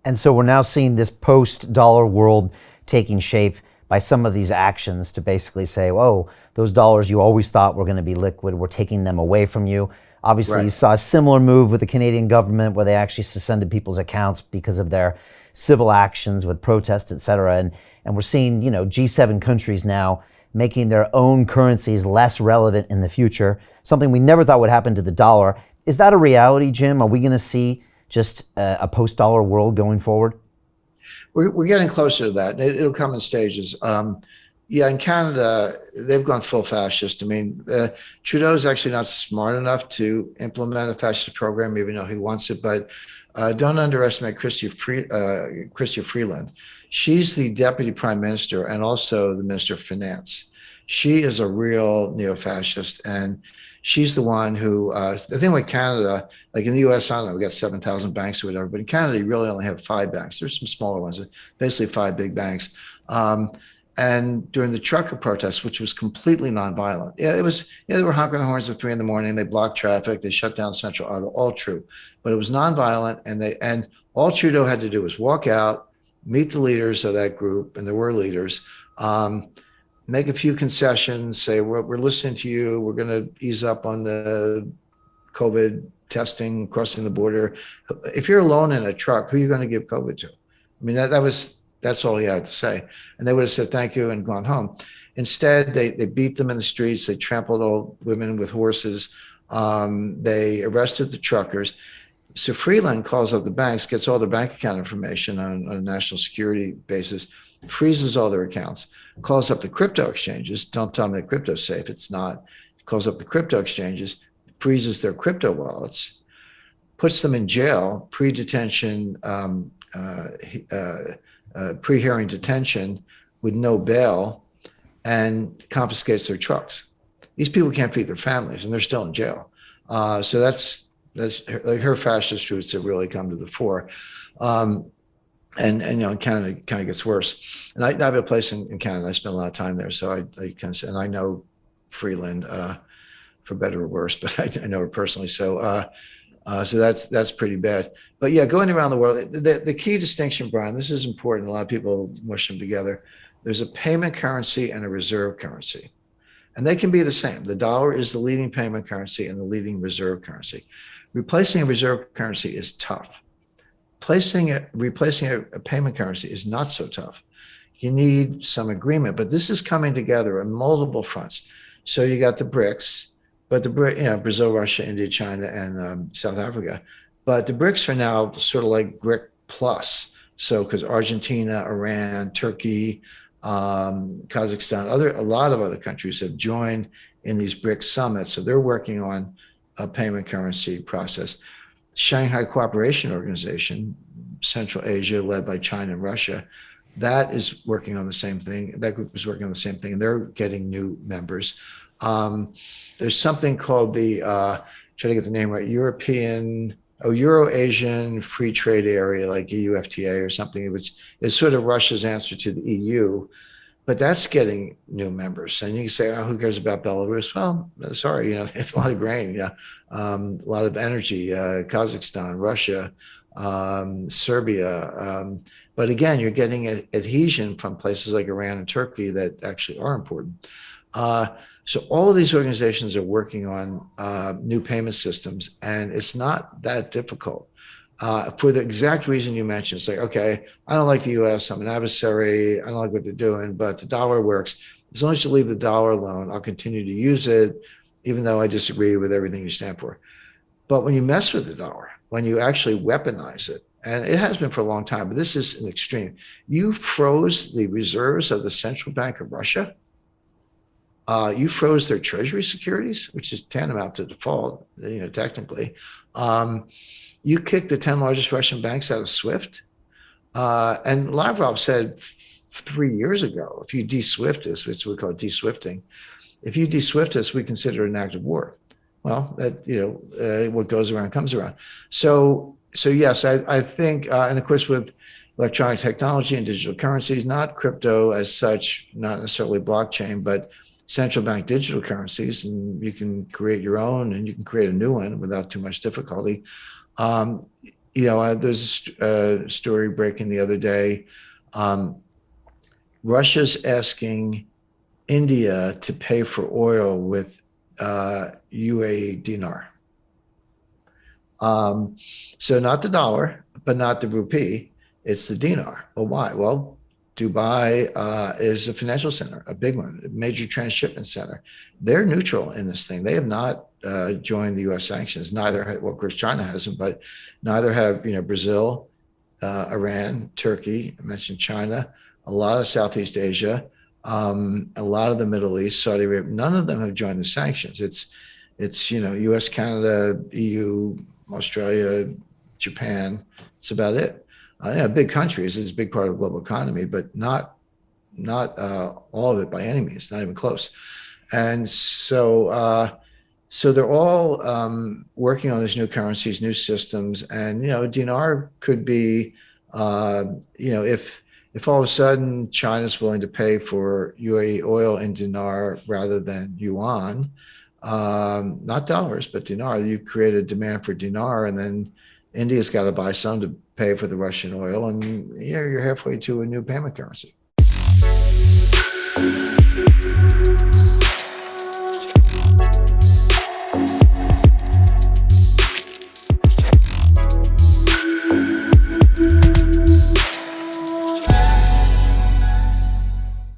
And so we're now seeing this post-dollar world taking shape by some of these actions to basically say, whoa, those dollars you always thought were going to be liquid, we're taking them away from you. Obviously, you Right. saw a similar move with the Canadian government where they actually suspended people's accounts because of their civil actions with protests, et cetera. And we're seeing, G7 countries now making their own currencies less relevant in the future, something we never thought would happen to the dollar. Is that a reality, Jim? Are we going to see just a post-dollar world going forward? We're getting closer to that. It'll come in stages. Yeah, in Canada, they've gone full fascist. I mean, Trudeau's actually not smart enough to implement a fascist program, even though he wants it. But don't underestimate Chrystia Freeland. She's the deputy prime minister and also the minister of finance. She is a real neo-fascist, and she's the one who. The thing with Canada, like in the U.S., I don't know, we got 7,000 banks or whatever, but in Canada, you really only have 5 banks. There's some smaller ones, basically 5 big banks. And during the trucker protests, which was completely nonviolent, yeah, it was. They were honking the horns at 3 in the morning. They blocked traffic. They shut down Central Auto. All true, but it was nonviolent, and all Trudeau had to do was walk out, meet the leaders of that group, and there were leaders. Make a few concessions, say, we're listening to you. We're going to ease up on the COVID testing, crossing the border. If you're alone in a truck, who are you going to give COVID to? I mean, that's all he had to say. And they would have said thank you and gone home. Instead, they beat them in the streets. They trampled old women with horses. They arrested the truckers. So Freeland calls up the banks, gets all their bank account information on a national security basis, freezes all their accounts, calls up the crypto exchanges. Don't tell me that crypto's safe. It's not. Calls up the crypto exchanges, freezes their crypto wallets, puts them in jail, pre-detention, pre-hearing detention with no bail, and confiscates their trucks. These people can't feed their families, and they're still in jail. So that's like her fascist roots that really come to the fore. And in Canada kind of gets worse. And I have a place in Canada. I spent a lot of time there, so I kind of, and I know Freeland for better or worse, but I know her personally. So that's pretty bad. But yeah, going around the world, the key distinction, Brian, this is important. A lot of people mush them together. There's a payment currency and a reserve currency, and they can be the same. The dollar is the leading payment currency and the leading reserve currency. Replacing a reserve currency is tough. Replacing a payment currency is not so tough. You need some agreement, but this is coming together on multiple fronts. So you got the BRICS, but Brazil, Russia, India, China, and South Africa. But the BRICS are now sort of like BRIC plus. So because Argentina, Iran, Turkey, Kazakhstan, a lot of other countries have joined in these BRICS summits. So they're working on a payment currency process. Shanghai Cooperation Organization, Central Asia, led by China and Russia, that is working on the same thing. That group is working on the same thing, and they're getting new members. There's something called the, try to get the name right, Euro-Asian Free Trade Area, like EUFTA or something. It's sort of Russia's answer to the EU, but that's getting new members. And you can say, oh, who cares about Belarus? Well, sorry, it's a lot of grain, yeah, a lot of energy, Kazakhstan, Russia, Serbia. But again, you're getting adhesion from places like Iran and Turkey that actually are important. So all of these organizations are working on new payment systems, and it's not that difficult. For the exact reason you mentioned. It's like, okay, I don't like the US, I'm an adversary, I don't like what they're doing, but the dollar works. As long as you leave the dollar alone, I'll continue to use it, even though I disagree with everything you stand for. But when you mess with the dollar, when you actually weaponize it, and it has been for a long time, but this is an extreme, you froze the reserves of the Central Bank of Russia. You froze their treasury securities, which is tantamount to default, technically. You kicked the 10 largest Russian banks out of SWIFT. And Lavrov said 3 years ago, if you de-SWIFT us, which we call de-SWIFTing, if you de-SWIFT us, we consider it an act of war. Well, that, what goes around comes around. So yes, I think, and of course with electronic technology and digital currencies, not crypto as such, not necessarily blockchain, but central bank digital currencies, and you can create your own and you can create a new one without too much difficulty. There's a story breaking the other day. Um, Russia's asking India to pay for oil with UAE dinar. So not the dollar, but not the rupee. It's the dinar. Well, why? Well, Dubai is a financial center, a big one, a major transshipment center. They're neutral in this thing. They have not joined the U.S. sanctions. Neither, well, of course, China hasn't, but neither have Brazil, Iran, Turkey. I mentioned China, a lot of Southeast Asia, a lot of the Middle East, Saudi Arabia. None of them have joined the sanctions. It's U.S., Canada, EU, Australia, Japan. It's about it. Big countries. It's a big part of the global economy, but not all of it by any means. Not even close. And so they're all working on these new currencies, new systems, and dinar could be, if all of a sudden China's willing to pay for UAE oil in dinar rather than yuan, not dollars, but dinar. You create a demand for dinar, and then India's got to buy some to pay for the Russian oil, and you're halfway to a new payment currency.